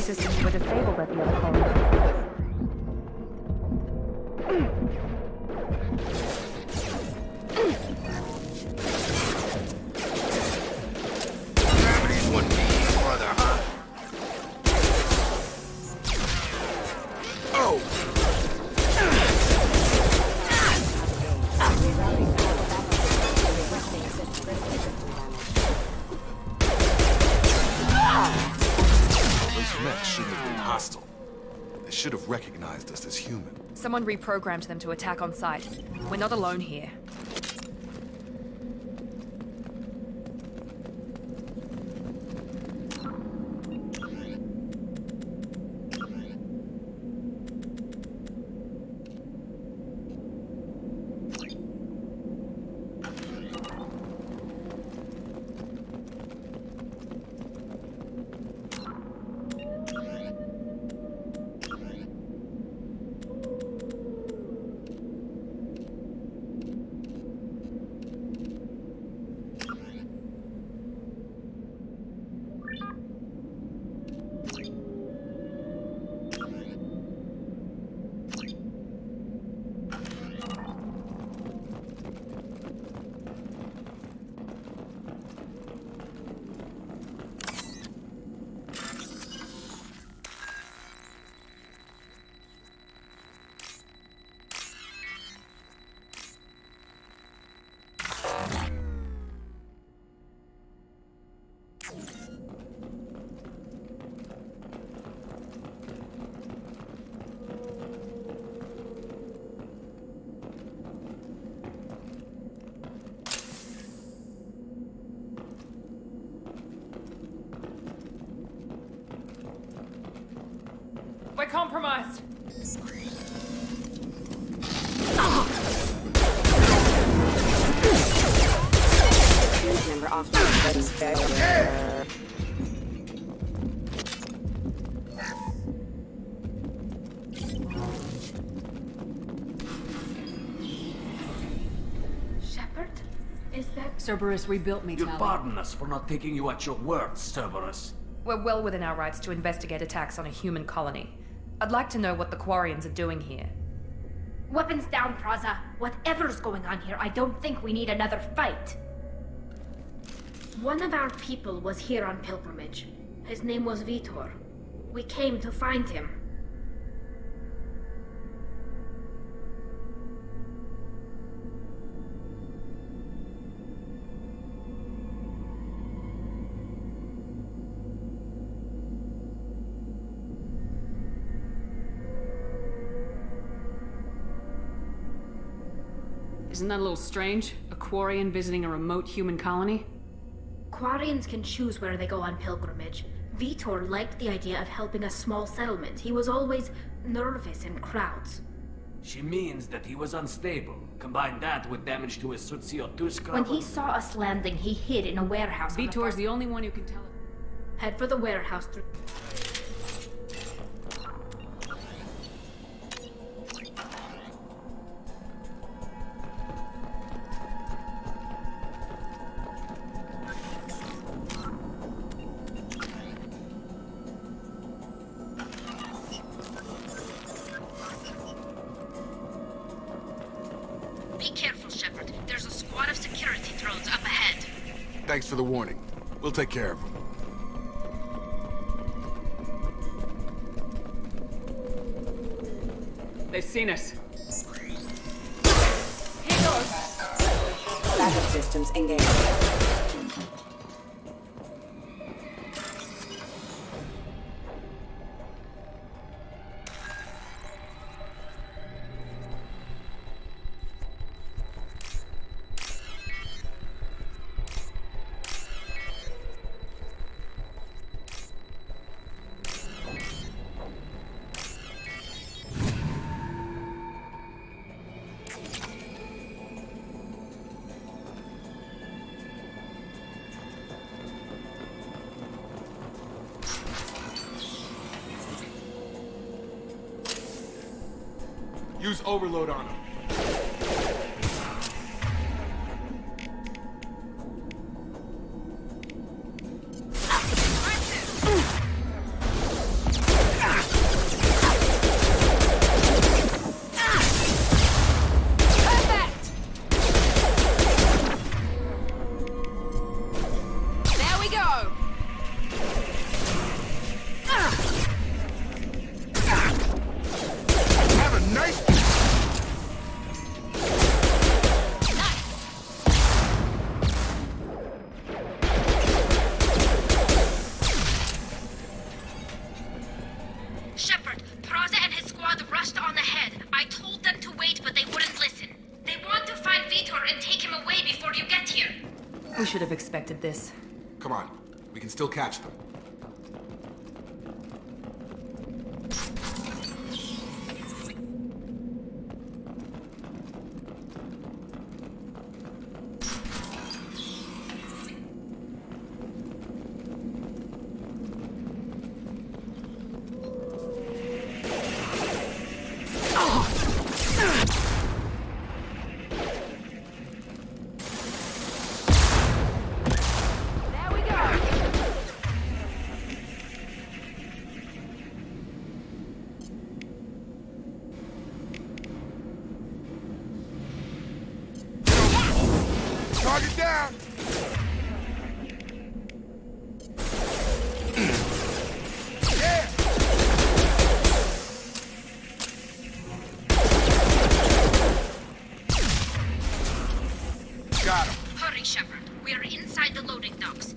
systems were disabled at the other colony. Gravity wouldn't be any further, huh? Oh! Those mechs shouldn't have been hostile. They should have recognized us as human. Someone reprogrammed them to attack on sight. We're not alone here. We're compromised. Member off that is fair. Shepard? Is that... Cerberus rebuilt me, You Tally. pardon us for not taking you at your word, Cerberus. We're well within our rights to investigate attacks on a human colony. I'd like to know what the Quarians are doing here. Weapons down, Praza. Whatever's going on here, I don't think we need another fight. One of our people was here on pilgrimage. His name was Vitor. We came to find him. Isn't that a little strange? A Quarian visiting a remote human colony? Quarians can choose where they go on pilgrimage. Vitor liked the idea of helping a small settlement. He was always nervous in crowds. She means that he was unstable. Combine that with damage to his Sutsiotuska. When he saw us landing, he hid in a warehouse. Vitor's the only one who can tell it. Head for the warehouse through... Be careful, Shepard. There's a squad of security drones up ahead. Thanks for the warning. We'll take care of them. They've seen us. Backup systems engaged. Use overload on them. There we go! Have a nice... Shepard, Praza and his squad rushed on ahead. I told them to wait, but they wouldn't listen. They want to find Vitor and take him away before you get here. We should have expected this. Come on. We can still catch them. There we go! Target down! Yeah! Got him. Hurry, Shepard. We're inside the loading docks.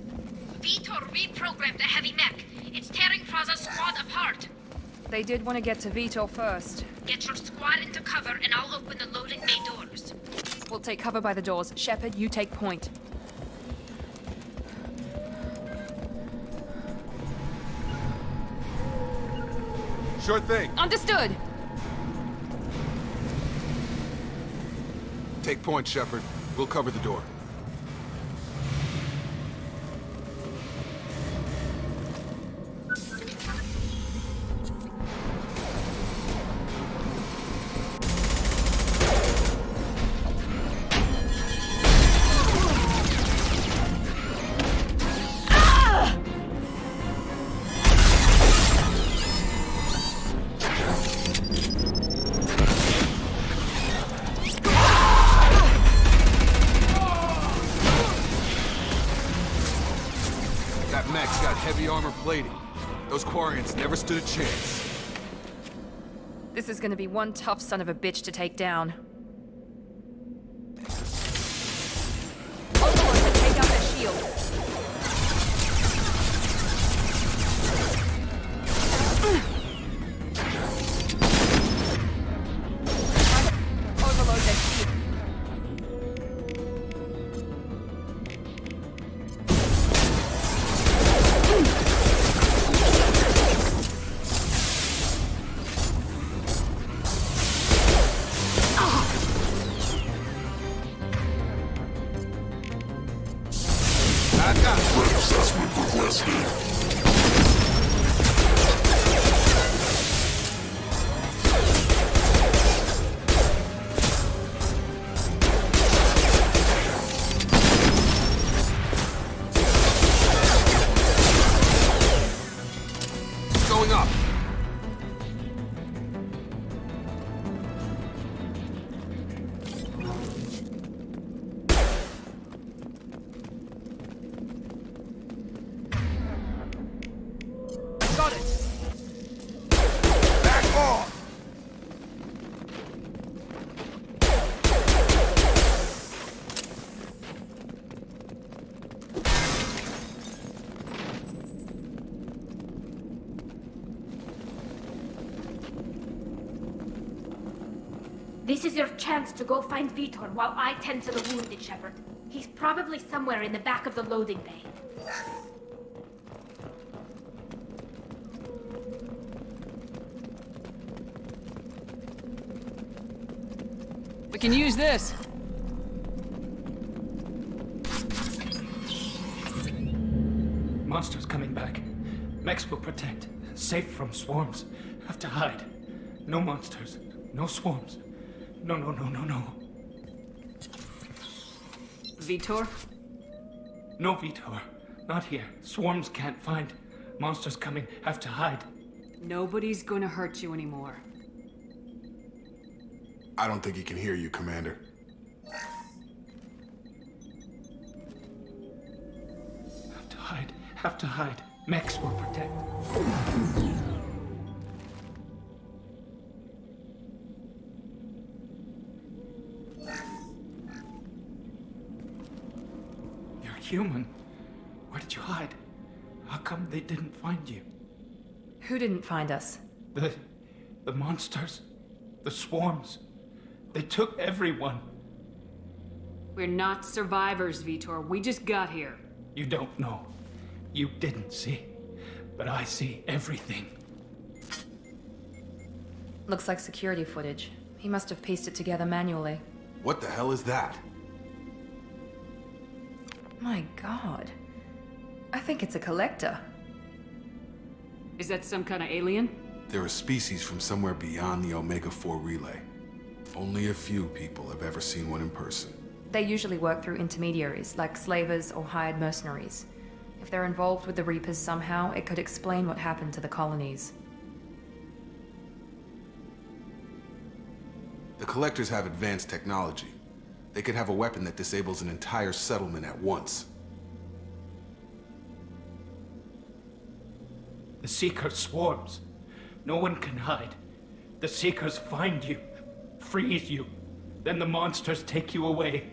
Vitor reprogrammed the heavy mech. It's tearing Praza's squad apart. They did want to get to Vitor first. Get your squad into cover and I'll open the loading bay doors. We'll take cover by the doors. Shepard, you take point. Sure thing. Understood! Take point, Shepard. We'll cover the door. armor plating. Those Quarians never stood a chance. This is gonna be one tough son of a bitch to take down. Overlord, take out their shields. Overload their shield. Going up. Got it. Back off! This is your chance to go find Vitor while I tend to the wounded, Shepard. He's probably somewhere in the back of the loading bay. We can use this. Monsters coming back. Mechs will protect. Safe from swarms. Have to hide. No monsters. No swarms. No. Vitor? No Vitor. Not here. Swarms can't find. Monsters coming. Have to hide. Nobody's gonna hurt you anymore. I don't think he can hear you, Commander. Have to hide. Have to hide. Mechs will protect. You're human. Where did you hide? How come they didn't find you? Who didn't find us? The monsters. The swarms. They took everyone. We're not survivors, Vitor. We just got here. You don't know. You didn't see. But I see everything. Looks like security footage. He must have pieced it together manually. What the hell is that? My god. I think it's a collector. Is that some kind of alien? They're a species from somewhere beyond the Omega-4 relay. Only a few people have ever seen one in person. They usually work through intermediaries, like slavers or hired mercenaries. If they're involved with the Reapers somehow, it could explain what happened to the colonies. The Collectors have advanced technology. They could have a weapon that disables an entire settlement at once. The Seekers swarms. No one can hide. The Seekers find you, freeze you. Then the monsters take you away.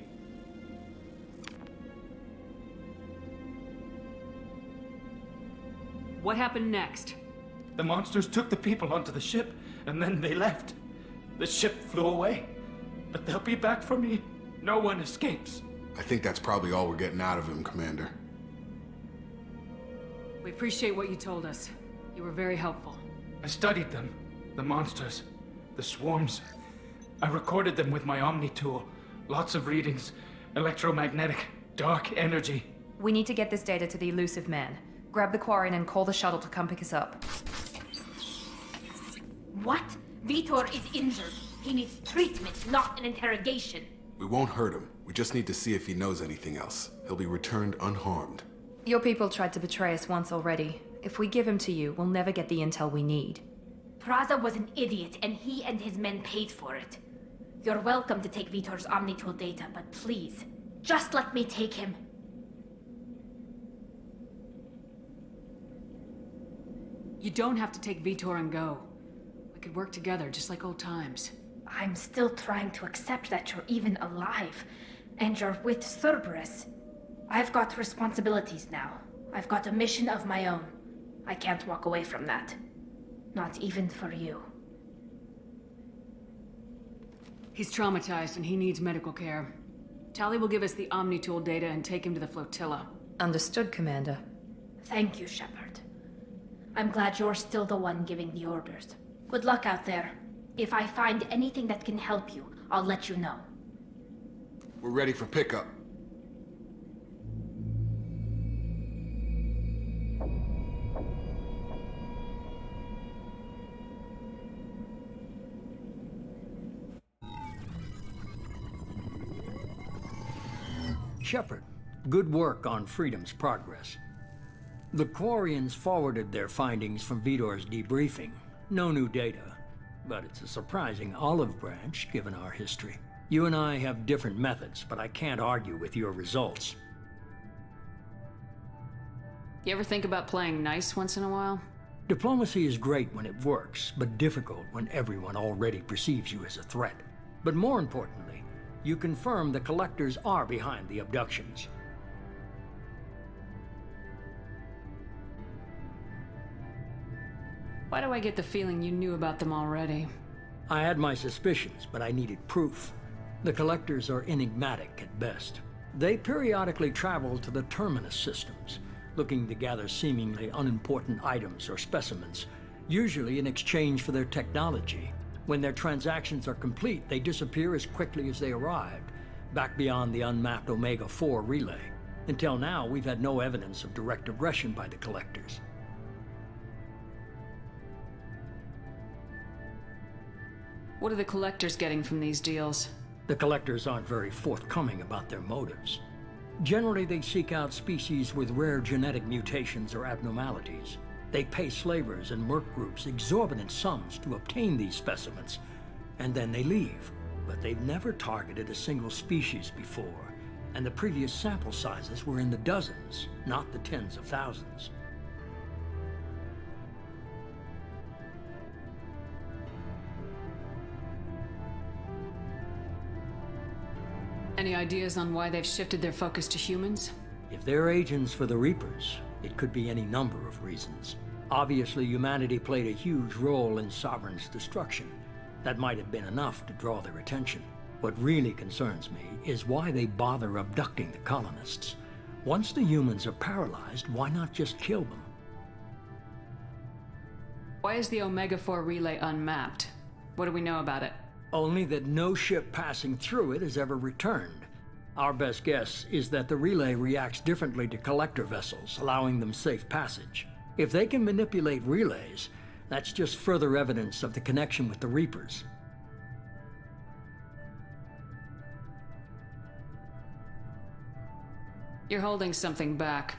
What happened next? The monsters took the people onto the ship, and then they left. The ship flew away. But they'll be back for me. No one escapes. I think that's probably all we're getting out of him, Commander. We appreciate what you told us. You were very helpful. I studied them. The monsters. The swarms. I recorded them with my Omni tool. Lots of readings. Electromagnetic. Dark energy. We need to get this data to the elusive man. Grab the Quarian and call the shuttle to come pick us up. What? Vitor is injured. He needs treatment, not an interrogation. We won't hurt him. We just need to see if he knows anything else. He'll be returned unharmed. Your people tried to betray us once already. If we give him to you, we'll never get the intel we need. Praza was an idiot, and he and his men paid for it. You're welcome to take Vitor's Omnitool data, but please, just let me take him. You don't have to take Vitor and go. We could work together, just like old times. I'm still trying to accept that you're even alive, and you're with Cerberus. I've got responsibilities now. I've got a mission of my own. I can't walk away from that. Not even for you. He's traumatized and he needs medical care. Tali will give us the Omni Tool data and take him to the flotilla. Understood, Commander. Thank you, Shepard. I'm glad you're still the one giving the orders. Good luck out there. If I find anything that can help you, I'll let you know. We're ready for pickup. Shepard, good work on Freedom's progress. The Quarians forwarded their findings from Vitor's debriefing. No new data, but it's a surprising olive branch given our history. You and I have different methods, but I can't argue with your results. You ever think about playing nice once in a while? Diplomacy is great when it works, but difficult when everyone already perceives you as a threat. But more importantly, you confirm the Collectors are behind the abductions. Why do I get the feeling you knew about them already? I had my suspicions, but I needed proof. The Collectors are enigmatic at best. They periodically travel to the Terminus systems, looking to gather seemingly unimportant items or specimens, usually in exchange for their technology. When their transactions are complete, they disappear as quickly as they arrived, back beyond the unmapped Omega-4 relay. Until now, we've had no evidence of direct aggression by the Collectors. What are the Collectors getting from these deals? The Collectors aren't very forthcoming about their motives. Generally, they seek out species with rare genetic mutations or abnormalities. They pay slavers and merc groups exorbitant sums to obtain these specimens, and then they leave. But they've never targeted a single species before, and the previous sample sizes were in the dozens, not the tens of thousands. Any ideas on why they've shifted their focus to humans? If they're agents for the Reapers, it could be any number of reasons. Obviously, humanity played a huge role in Sovereign's destruction. That might have been enough to draw their attention. What really concerns me is why they bother abducting the colonists. Once the humans are paralyzed, why not just kill them? Why is the Omega-4 relay unmapped? What do we know about it? Only that no ship passing through it has ever returned. Our best guess is that the relay reacts differently to collector vessels, allowing them safe passage. If they can manipulate relays, that's just further evidence of the connection with the Reapers. You're holding something back.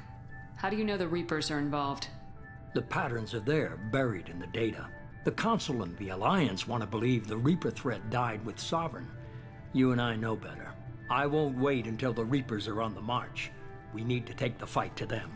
How do you know the Reapers are involved? The patterns are there, buried in the data. The Council and the Alliance want to believe the Reaper threat died with Sovereign. You and I know better. I won't wait until the Reapers are on the march. We need to take the fight to them.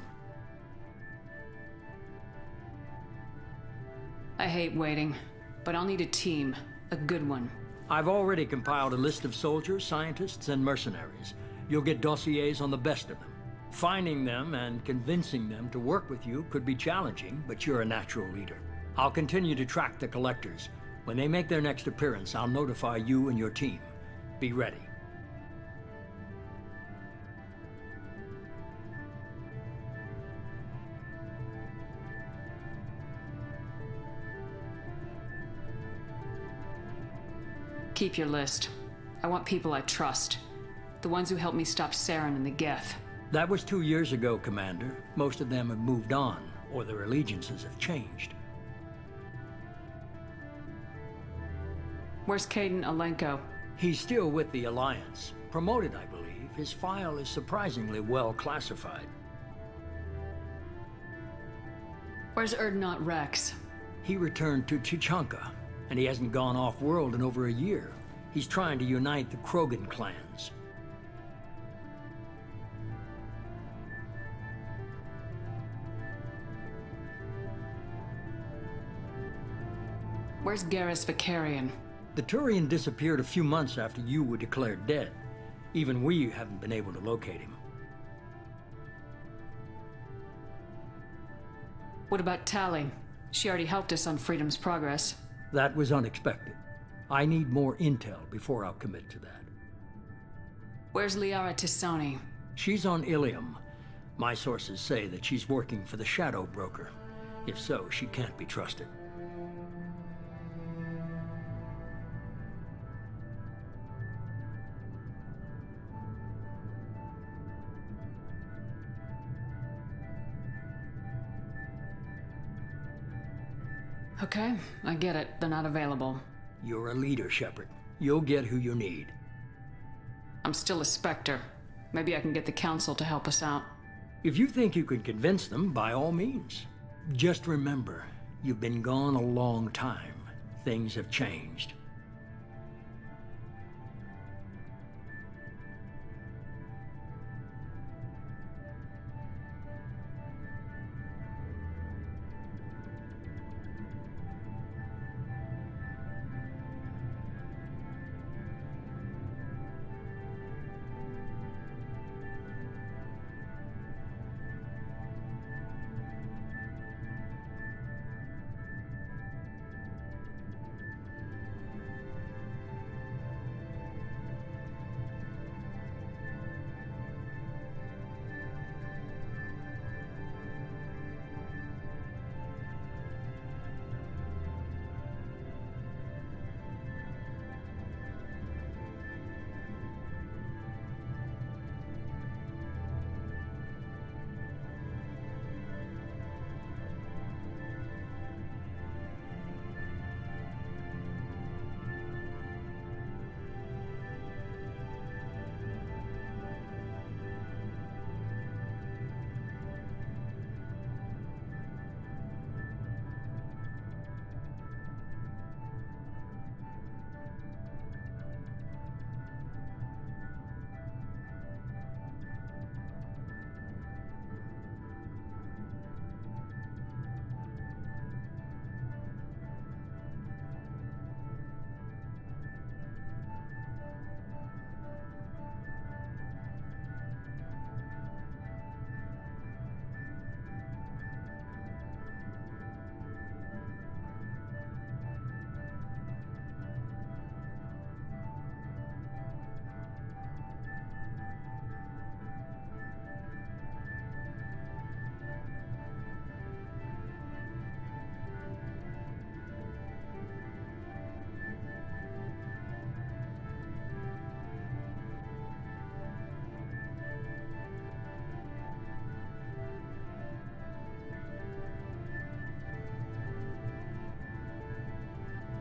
I hate waiting, but I'll need a team. A good one. I've already compiled a list of soldiers, scientists, and mercenaries. You'll get dossiers on the best of them. Finding them and convincing them to work with you could be challenging, but you're a natural leader. I'll continue to track the Collectors. When they make their next appearance, I'll notify you and your team. Be ready. Keep your list. I want people I trust. The ones who helped me stop Saren and the Geth. That was 2 years ago, Commander. Most of them have moved on, or their allegiances have changed. Where's Caden Alenko? He's still with the Alliance. Promoted, I believe. His file is surprisingly well classified. Where's Erdnot Rex? He returned to Chichanka, and he hasn't gone off-world in over a year. He's trying to unite the Krogan clans. Where's Garrus Vicarian? The Turian disappeared a few months after you were declared dead. Even we haven't been able to locate him. What about Tali? She already helped us on Freedom's Progress. That was unexpected. I need more intel before I'll commit to that. Where's Liara Tisoni? She's on Ilium. My sources say that she's working for the Shadow Broker. If so, she can't be trusted. Okay, I get it. They're not available. You're a leader, Shepard. You'll get who you need. I'm still a Spectre. Maybe I can get the Council to help us out. If you think you can convince them, by all means. Just remember, you've been gone a long time. Things have changed.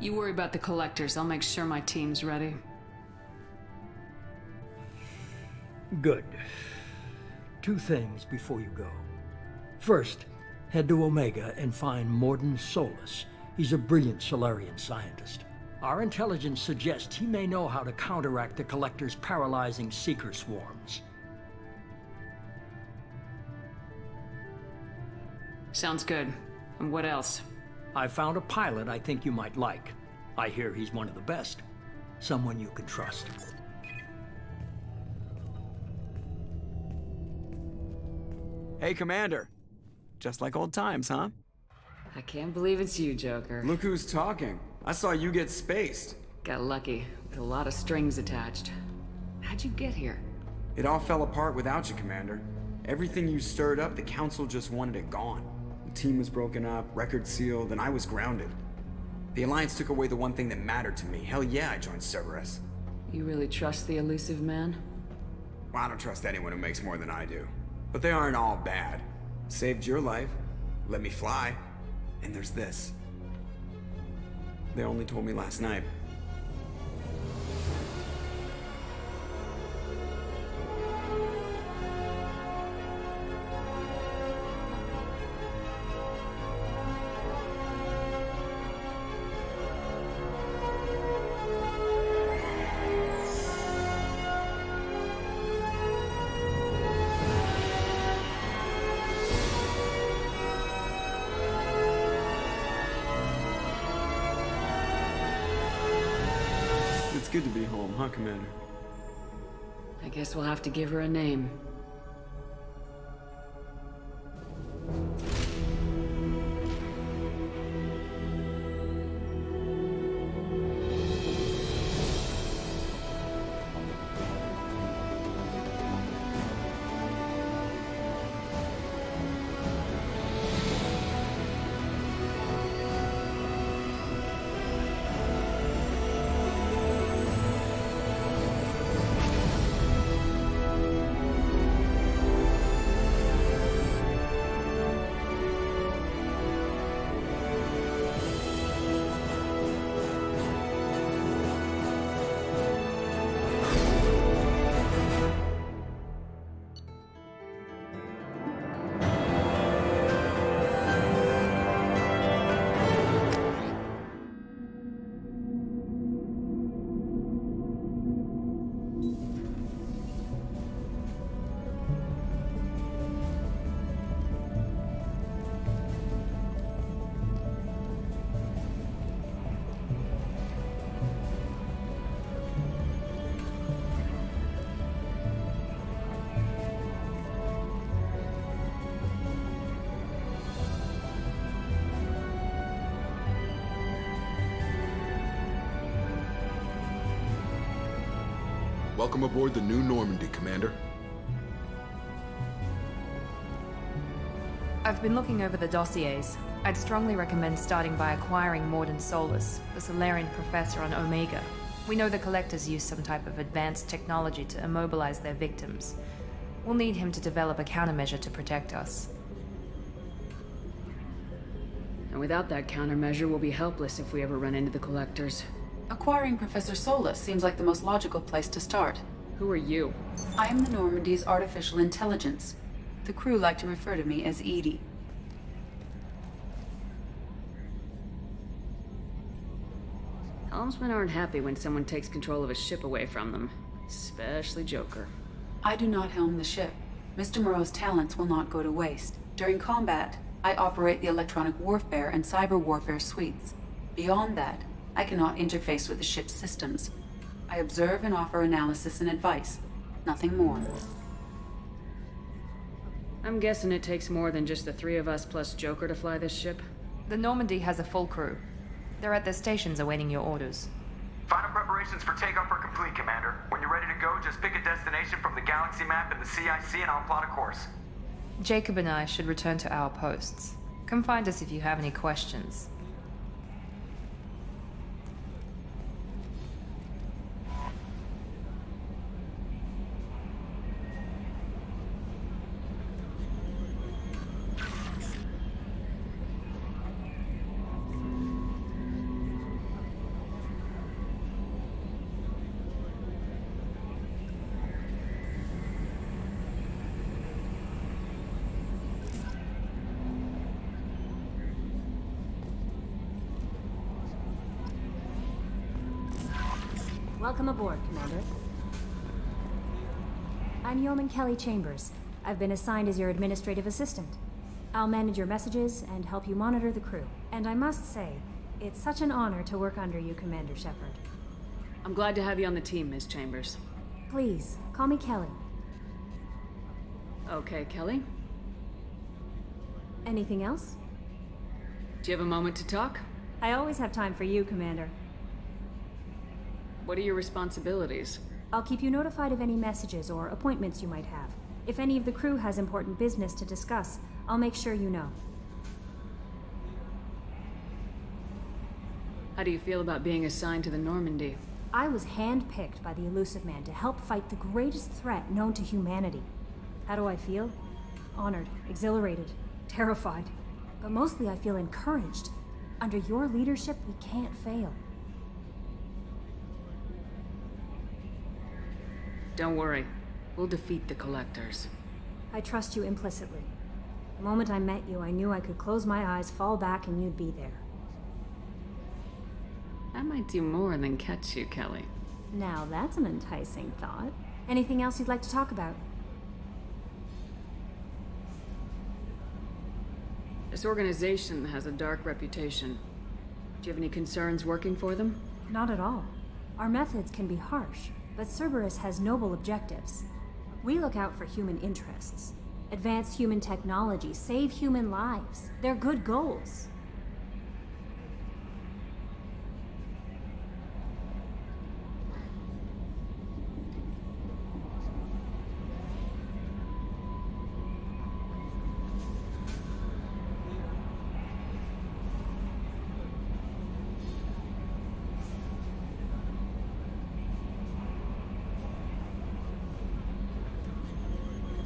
You worry about the collectors. I'll make sure my team's ready. Good. Two things before you go. First, head to Omega and find Morden Solus. He's a brilliant Solarian scientist. Our intelligence suggests he may know how to counteract the Collector's paralyzing Seeker swarms. Sounds good. And what else? I found a pilot I think you might like. I hear he's one of the best. Someone you can trust. Hey, Commander. Just like old times, huh? I can't believe it's you, Joker. Look who's talking. I saw you get spaced. Got lucky, with a lot of strings attached. How'd you get here? It all fell apart without you, Commander. Everything you stirred up, the Council just wanted it gone. The team was broken up, record sealed, and I was grounded. The Alliance took away the one thing that mattered to me. Hell yeah, I joined Cerberus. You really trust the elusive man? Well, I don't trust anyone who makes more than I do. But they aren't all bad. Saved your life, let me fly, and there's this. They only told me last night. It's good to be home, huh, Commander? I guess we'll have to give her a name. Welcome aboard the New Normandy, Commander. I've been looking over the dossiers. I'd strongly recommend starting by acquiring Morden Solus, the Solarian professor on Omega. We know the Collectors use some type of advanced technology to immobilize their victims. We'll need him to develop a countermeasure to protect us. And without that countermeasure, we'll be helpless if we ever run into the Collectors. Acquiring Professor Solus seems like the most logical place to start. Who are you? I am the Normandy's artificial intelligence. The crew like to refer to me as Edie. Helmsmen aren't happy when someone takes control of a ship away from them. Especially Joker. I do not helm the ship. Mr. Moreau's talents will not go to waste. During combat, I operate the electronic warfare and cyber warfare suites. Beyond that, I cannot interface with the ship's systems. I observe and offer analysis and advice. Nothing more. I'm guessing it takes more than just the three of us plus Joker to fly this ship? The Normandy has a full crew. They're at their stations awaiting your orders. Final preparations for takeoff are complete, Commander. When you're ready to go, just pick a destination from the galaxy map in the CIC and I'll plot a course. Jacob and I should return to our posts. Come find us if you have any questions. Welcome aboard, Commander. I'm Yeoman Kelly Chambers. I've been assigned as your administrative assistant. I'll manage your messages and help you monitor the crew. And I must say, it's such an honor to work under you, Commander Shepard. I'm glad to have you on the team, Ms. Chambers. Please, call me Kelly. Okay, Kelly. Anything else? Do you have a moment to talk? I always have time for you, Commander. What are your responsibilities? I'll keep you notified of any messages or appointments you might have. If any of the crew has important business to discuss, I'll make sure you know. How do you feel about being assigned to the Normandy? I was handpicked by the Elusive Man to help fight the greatest threat known to humanity. How do I feel? Honored, exhilarated, terrified. But mostly I feel encouraged. Under your leadership, we can't fail. Don't worry. We'll defeat the Collectors. I trust you implicitly. The moment I met you, I knew I could close my eyes, fall back, and you'd be there. I might do more than catch you, Kelly. Now that's an enticing thought. Anything else you'd like to talk about? This organization has a dark reputation. Do you have any concerns working for them? Not at all. Our methods can be harsh, but Cerberus has noble objectives. We look out for human interests. Advance human technology, save human lives. They're good goals.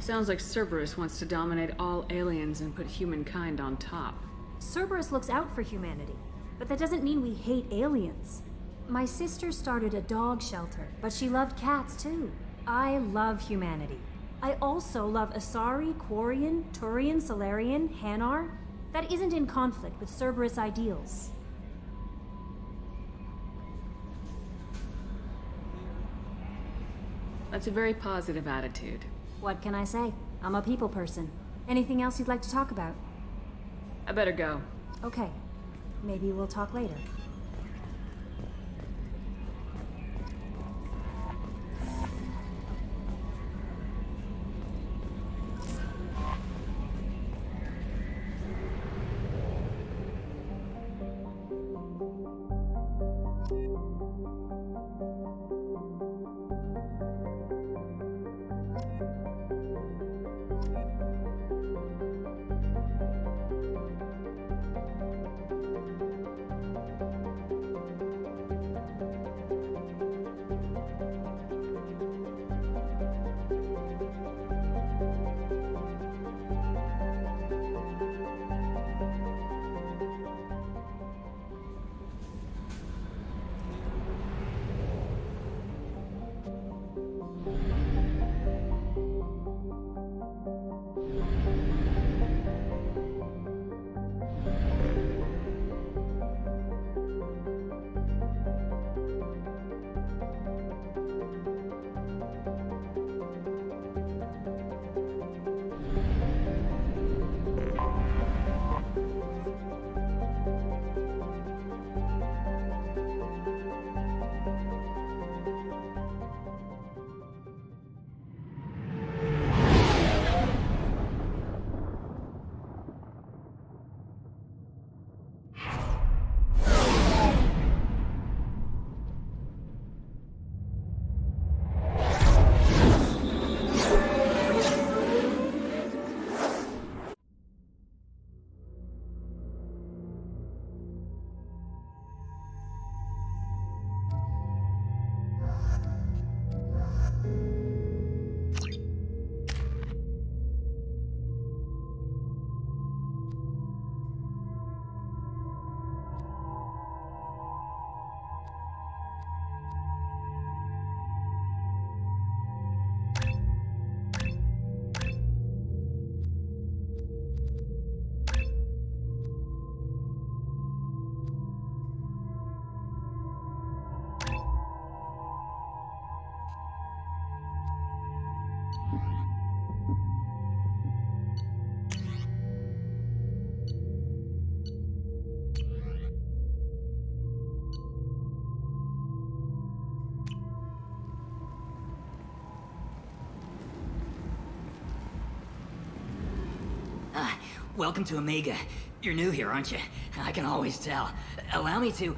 Sounds like Cerberus wants to dominate all aliens and put humankind on top. Cerberus looks out for humanity, but that doesn't mean we hate aliens. My sister started a dog shelter, but she loved cats too. I love humanity. I also love Asari, Quarian, Turian, Solarian, Hanar. That isn't in conflict with Cerberus ideals. That's a very positive attitude. What can I say? I'm a people person. Anything else you'd like to talk about? I better go. Okay. Maybe we'll talk later. Welcome to Omega. You're new here, aren't you? I can always tell. Allow me to...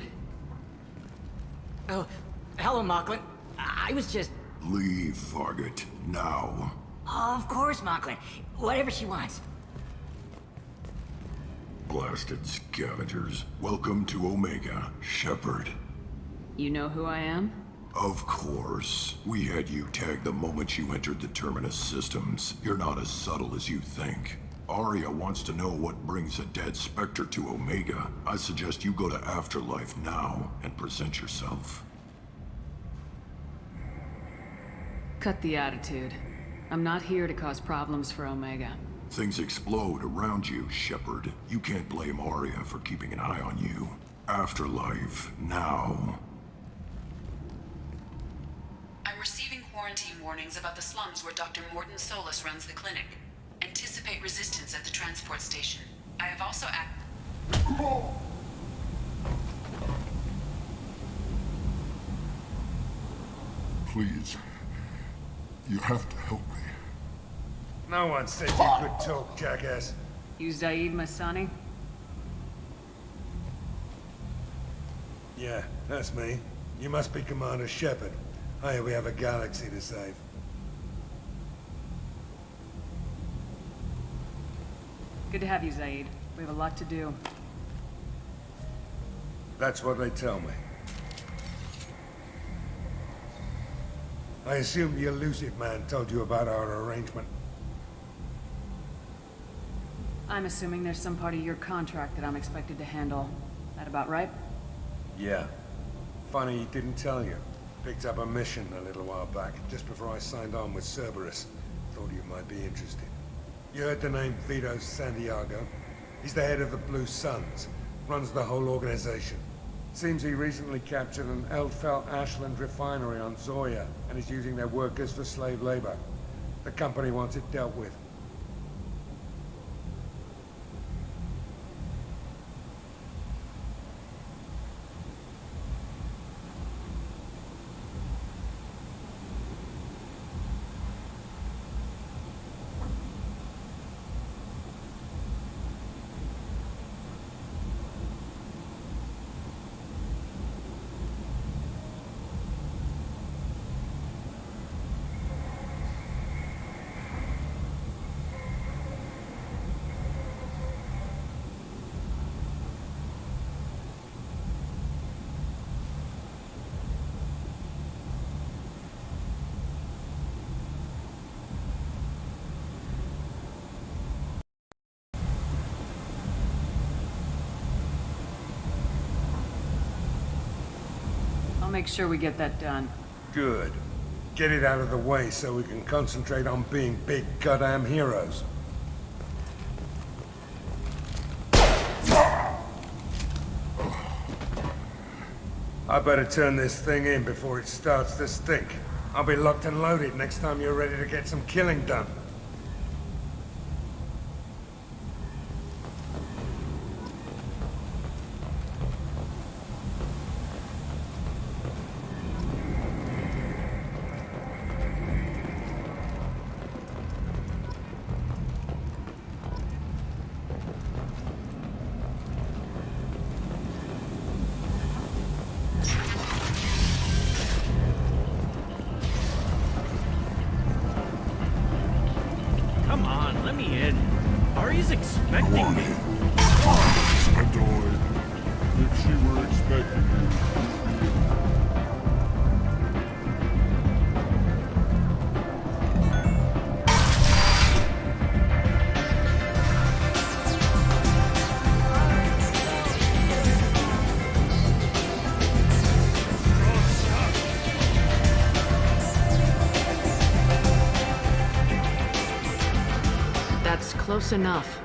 Oh, hello, Mocklin. I was just... Leave, Fargate. Now. Of course, Mocklin. Whatever she wants. Blasted scavengers. Welcome to Omega, Shepard. You know who I am? Of course. We had you tagged the moment you entered the Terminus systems. You're not as subtle as you think. Arya wants to know what brings a dead Spectre to Omega. I suggest you go to Afterlife now and present yourself. Cut the attitude. I'm not here to cause problems for Omega. Things explode around you, Shepard. You can't blame Arya for keeping an eye on you. Afterlife, now. I'm receiving quarantine warnings about the slums where Dr. Morton Solus runs the clinic. Anticipate resistance at the transport station. I have also Please. You have to help me. No one said you could talk, jackass. You Zaid Masani? Yeah, that's me. You must be Commander Shepard. Hey, we have a galaxy to save. Good to have you, Zaid. We have a lot to do. That's what they tell me. I assume the elusive man told you about our arrangement. I'm assuming there's some part of your contract that I'm expected to handle. That about right? Yeah. Funny he didn't tell you. Picked up a mission a little while back, just before I signed on with Cerberus. Thought you might be interested. You heard the name Vito Santiago? He's the head of the Blue Suns. Runs the whole organization. Seems he recently captured an Eldfell Ashland refinery on Zoya and is using their workers for slave labor. The company wants it dealt with. I'll make sure we get that done. Good. Get it out of the way so we can concentrate on being big goddamn heroes. I better turn this thing in before it starts to stink. I'll be locked and loaded next time you're ready to get some killing done. Come on, let me in. Ari's expecting me. Annoyed. If she were expecting you. That's close enough.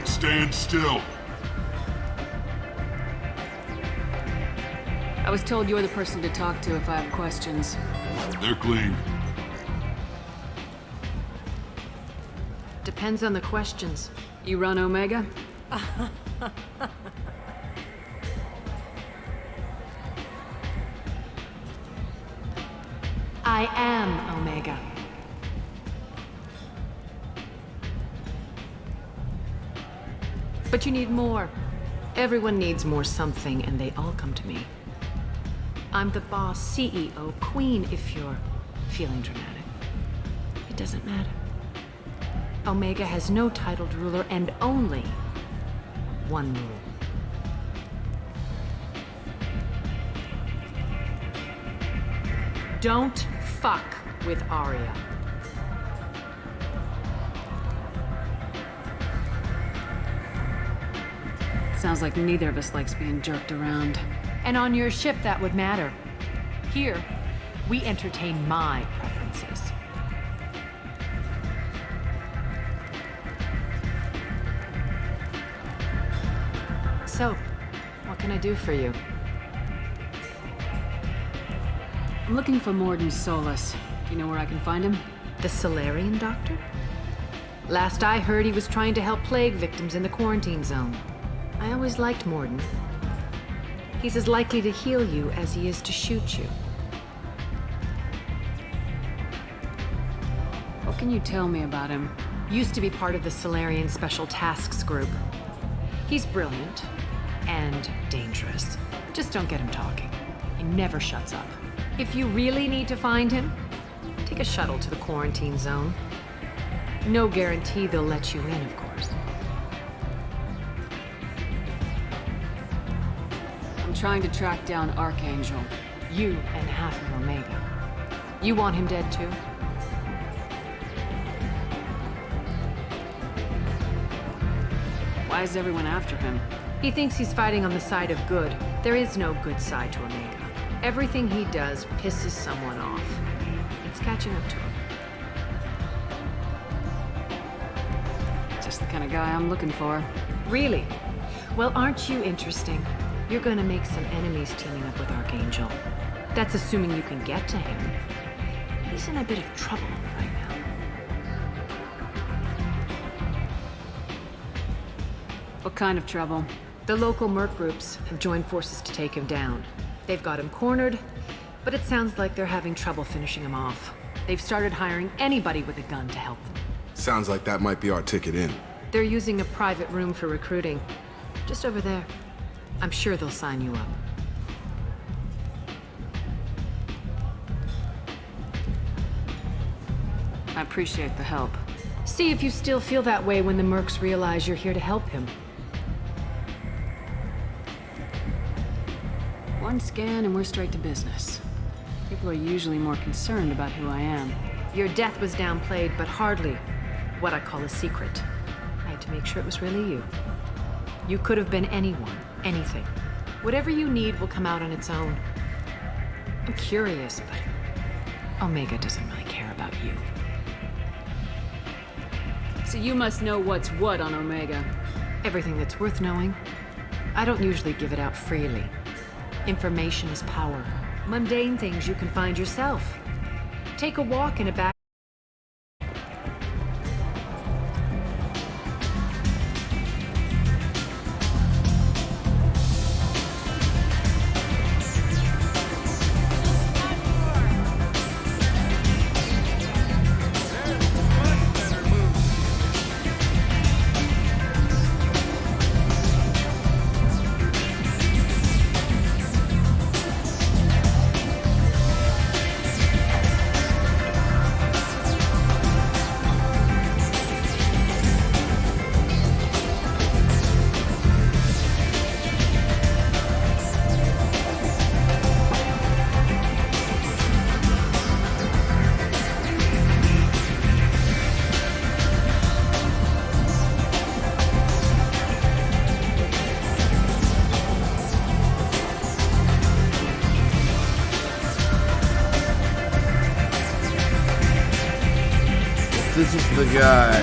Stand still. I was told you're the person to talk to if I have questions. They're clean. Depends on the questions. You run Omega? I am Omega. But you need more. Everyone needs more something, and they all come to me. I'm the boss, CEO, queen, if you're feeling dramatic. It doesn't matter. Omega has no titled ruler and only one rule. Don't fuck with Arya. Sounds like neither of us likes being jerked around. And on your ship, that would matter. Here, we entertain my preferences. So, what can I do for you? I'm looking for Morden Solus. Do you know where I can find him? The Solarian doctor? Last I heard, he was trying to help plague victims in the quarantine zone. I always liked Morden. He's as likely to heal you as he is to shoot you. What can you tell me about him? Used to be part of the Solarian Special Tasks Group. He's brilliant and dangerous. Just don't get him talking. He never shuts up. If you really need to find him, take a shuttle to the quarantine zone. No guarantee they'll let you in, of course. I'm trying to track down Archangel. You and half of Omega. You want him dead too? Why is everyone after him? He thinks he's fighting on the side of good. There is no good side to Omega. Everything he does pisses someone off. It's catching up to him. Just the kind of guy I'm looking for. Really? Well, aren't you interesting? You're gonna make some enemies teaming up with Archangel. That's assuming you can get to him. He's in a bit of trouble right now. What kind of trouble? The local merc groups have joined forces to take him down. They've got him cornered, but it sounds like they're having trouble finishing him off. They've started hiring anybody with a gun to help them. Sounds like that might be our ticket in. They're using a private room for recruiting. Just over there. I'm sure they'll sign you up. I appreciate the help. See if you still feel that way when the mercs realize you're here to help him. One scan and we're straight to business. People are usually more concerned about who I am. Your death was downplayed, but hardly what I call a secret. I had to make sure it was really you. You could have been anyone, anything. Whatever you need will come out on its own. I'm curious, but Omega doesn't really care about you. So you must know what's what on Omega. Everything that's worth knowing. I don't usually give it out freely. Information is power. Mundane things you can find yourself. Take a walk in a back. This is the guy.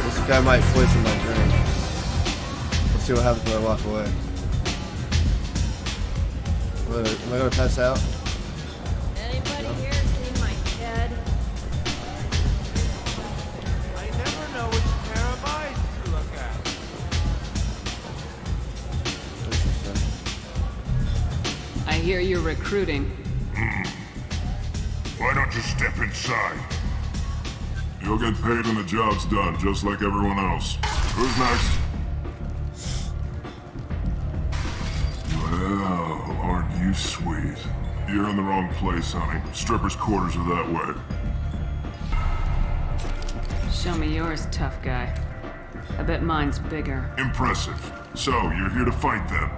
This guy might poison my drink. Let's see what happens when I walk away. Am I gonna pass out? Anybody here seen my head? I never know which pair of eyes to look at. I hear you're recruiting. Why don't you step inside? You'll get paid when the job's done, just like everyone else. Who's next? Well, aren't you sweet? You're in the wrong place, honey. Strippers' quarters are that way. Show me yours, tough guy. I bet mine's bigger. Impressive. So, you're here to fight then?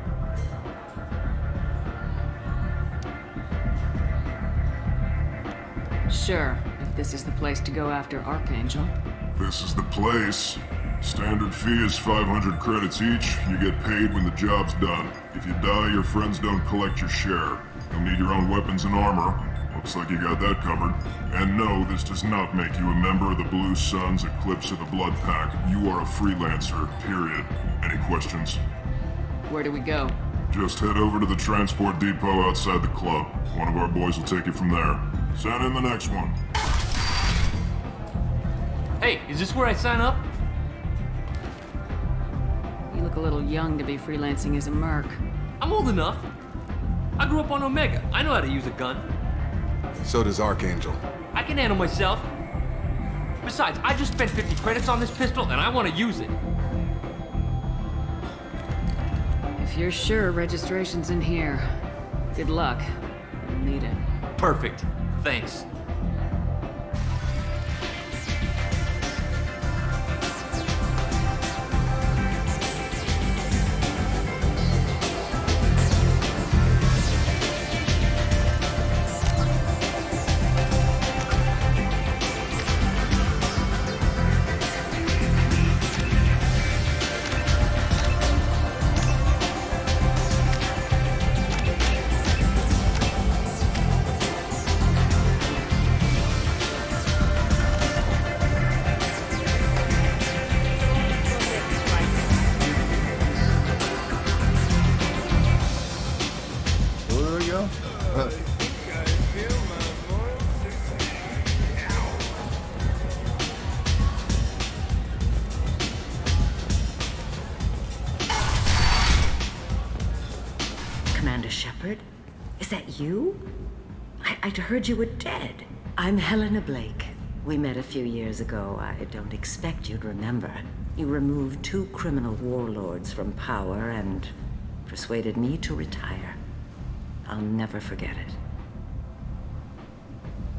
Sure, if this is the place to go after Archangel. This is the place. Standard fee is 500 credits each. You get paid when the job's done. If you die, your friends don't collect your share. You'll need your own weapons and armor. Looks like you got that covered. And no, this does not make you a member of the Blue Suns, Eclipse, or the Blood Pack. You are a freelancer, period. Any questions? Where do we go? Just head over to the transport depot outside the club. One of our boys will take you from there. Send in the next one. Hey, is this where I sign up? You look a little young to be freelancing as a merc. I'm old enough. I grew up on Omega. I know how to use a gun. So does Archangel. I can handle myself. Besides, I just spent 50 credits on this pistol and I want to use it. If you're sure registration's in here, good luck. You'll need it. Perfect. Thanks. Commander Shepard? Is that you? I'd heard you were dead. I'm Helena Blake. We met a few years ago. I don't expect you'd remember. You removed 2 criminal warlords from power and persuaded me to retire. I'll never forget it.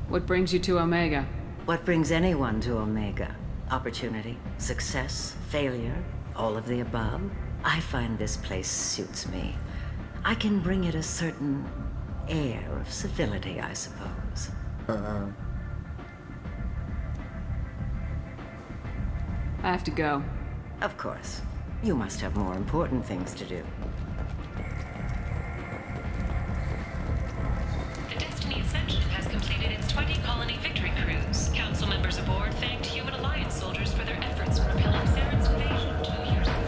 What brings you to Omega? What brings anyone to Omega? Opportunity, success, failure, all of the above. I find this place suits me. I can bring it a certain air of civility, I suppose. I have to go. Of course. You must have more important things to do. The Destiny Ascension has completed its 20-colony victory cruise. Council members aboard thanked human Alliance soldiers for their efforts in repelling Saren's invasion 2 years ago.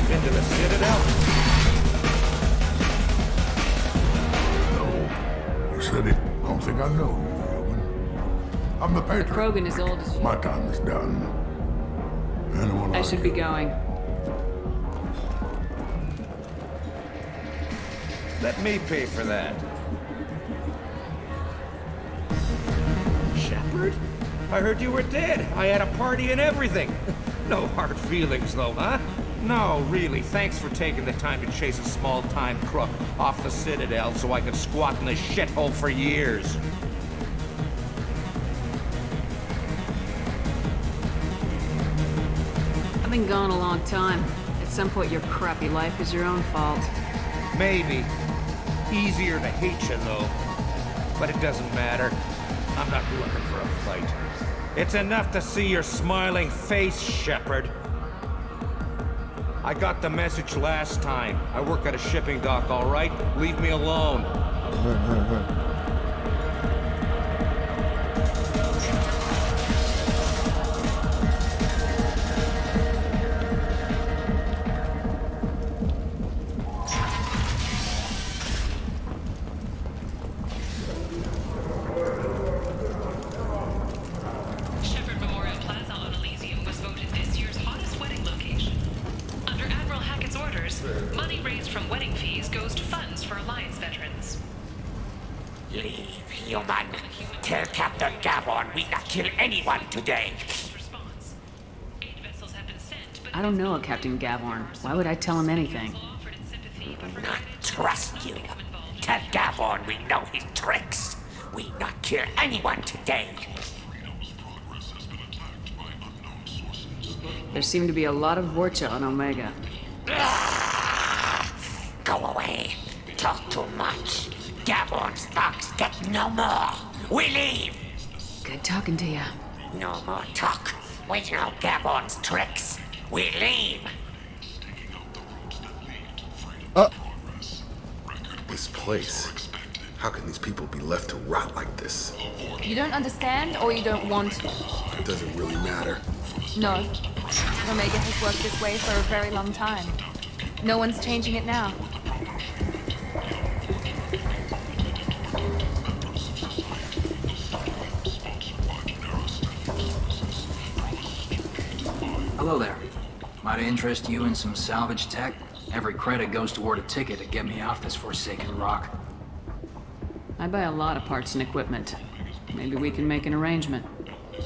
Been to the Citadel? No. You said it. I don't think I know you, human. I'm the Patriot. The Krogan is old as you. My time is done. Anyone I like should be going. Let me pay for that. Shepard? I heard you were dead. I had a party and everything. No hard feelings, though, huh? No, really. Thanks for taking the time to chase a small-time crook off the Citadel so I could squat in this shithole for years. I've been gone a long time. At some point, your crappy life is your own fault. Maybe. Easier to hate you, though. But it doesn't matter. I'm not looking for a fight. It's enough to see your smiling face, Shepard. I got the message last time. I work at a shipping dock, all right? Leave me alone. Shepard Memorial Plaza on Elysium was voted this year's hottest wedding location. Under Admiral Hackett's orders, money raised from wedding fees goes to funds for Alliance veterans. Leave, human. Tell Captain Gavon we not kill anyone today. I don't know a Captain Gavorn. Why would I tell him anything? Not trust you. Tell Gavon we know his tricks. We not kill anyone today. There seem to be a lot of Vorcha on Omega. Go away. Talk too much. Gavon's thugs get no more. We leave. Good talking to you. No more talk. We know Gavon's tricks. We leave. This place. How can these people be left to rot like this? You don't understand or you don't want to? It doesn't really matter. No. Omega has worked this way for a very long time. No one's changing it now. Hello there. Might I interest you in some salvage tech? Every credit goes toward a ticket to get me off this forsaken rock. I buy a lot of parts and equipment. Maybe we can make an arrangement.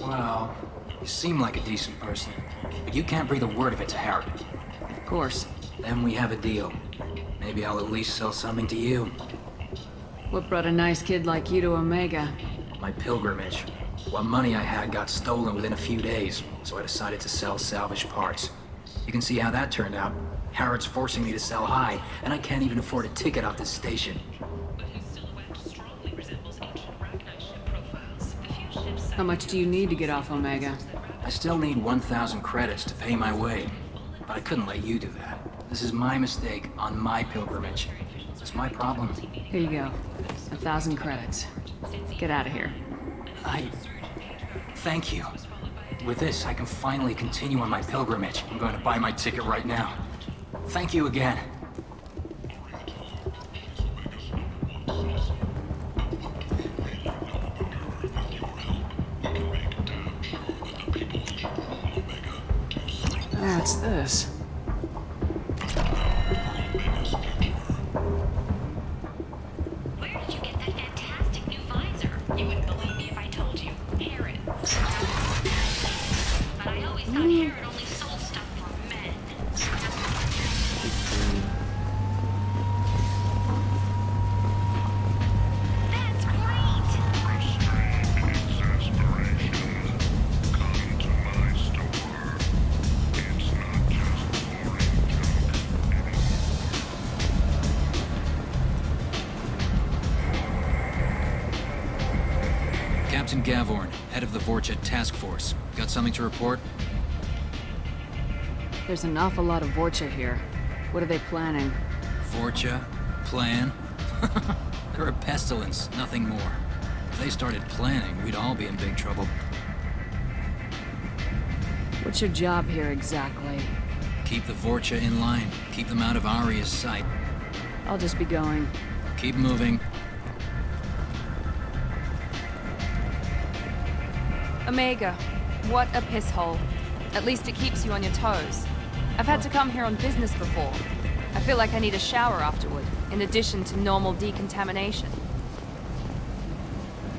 Well, you seem like a decent person, but you can't breathe a word of it to Harrod. Of course. Then we have a deal. Maybe I'll at least sell something to you. What brought a nice kid like you to Omega? My pilgrimage. What money I had got stolen within a few days, so I decided to sell salvaged parts. You can see how that turned out. Harrod's forcing me to sell high, and I can't even afford a ticket off this station. How much do you need to get off Omega? I still need 1,000 credits to pay my way, but I couldn't let you do that. This is my mistake on my pilgrimage. It's my problem. Here you go. 1,000 credits. Get out of here. Thank you. With this, I can finally continue on my pilgrimage. I'm going to buy my ticket right now. Thank you again. What's this? Where did you get that fantastic new visor? You wouldn't believe me if I told you. Harrod. But I always thought Harrod only sold stuff for men. That's Captain Gavorn, head of the Vorcha Task Force. Got something to report? There's an awful lot of Vorcha here. What are they planning? Vorcha? Plan? They're a pestilence, nothing more. If they started planning, we'd all be in big trouble. What's your job here exactly? Keep the Vorcha in line. Keep them out of Aria's sight. I'll just be going. Keep moving. Omega, what a piss hole. At least it keeps you on your toes. I've had to come here on business before. I feel like I need a shower afterward, in addition to normal decontamination.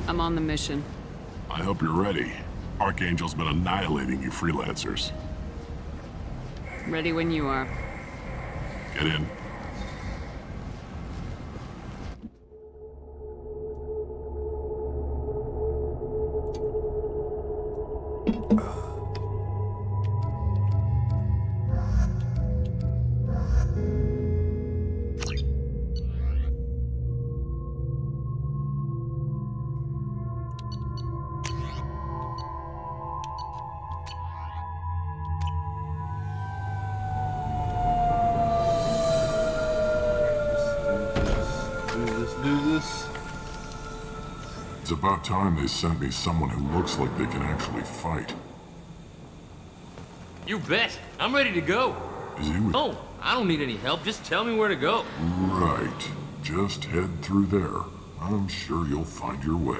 I'm on the mission. I hope you're ready. Archangel's been annihilating you freelancers. Ready when you are. Get in. It's about time they sent me someone who looks like they can actually fight. You bet. I'm ready to go. Is he with... Oh, I don't need any help. Just tell me where to go. Right. Just head through there. I'm sure you'll find your way.